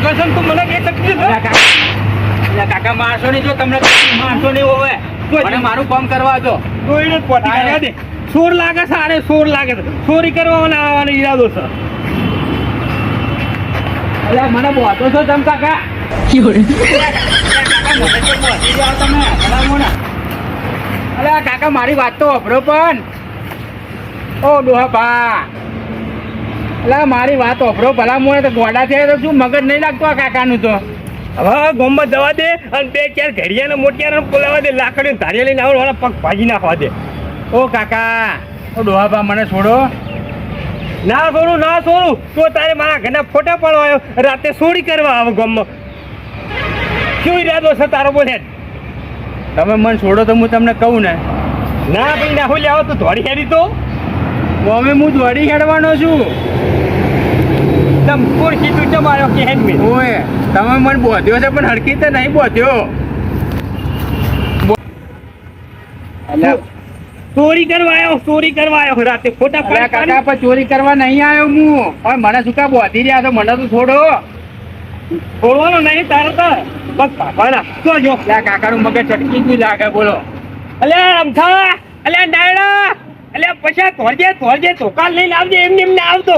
માંગો છો ને તું મને કઈ તકલીફ કાકા મારશો નહીં જો તમને મારશો નહીં હોય મને મારું કામ કરવા દો તો એને પોટી કાઢવા દે સોર લાગે છે અરે સોર લાગે છે ચોરી કરવાનો આવવાનો ઈરાદો છે અલ્યા મને બોતો છો તમ કાકા અલ્યા કાકા મારી વાત તો વાપરો પણ ઓ ડોહા અલ્યા મારી વાત વાપરો ભલા મોને તો ગોડા થયા તો શું મગજ નહીં લાગતું આ કાકાનું તો હવે ગોમમાં જવા દે અને બે ચાર ઘડિયાને મોટિયાને બોલાવા દે લાકડીને ધારિયા લઈને આવો વાળા પગ ભાજી નાખવા દે ઓ કાકા ઓ ડોહા મને છોડો ના છોડું તો તારે મારા ઘરના ફોટા પાડવા રાતે ચોરી કરવા આવે ગોમમાં શું ઈરાદો છે તારો બોલે તમે મને છોડો તો હું તમને કહું ને ના ભાઈ ના હોય આવો તો ધોળી હેરી તો હવે હું દોડી હેડવાનો છું તમ ખુરશી તું તમારો કે હેડ મે ઓય તમે મને બોધ્યો છે પણ હરકી તો નહીં બોધ્યો ચોરી કરવા આવ્યો રાતે ફોટા અલ્યા કાકા પણ ચોરી કરવા નહીં આવ્યો હું હવે મને શું કા બોધી રહ્યા છો મને તો છોડો છોડવાનો નહીં તારો તો બસ પાપાના તો જો અલ્યા કાકાનું મગજ ચટકી ગયું લાગે બોલો અલ્યા રમથા અલ્યા ડાયડા અલ્યા પછા ધોરજે ધોકા લઈને આવજે એમને આવતો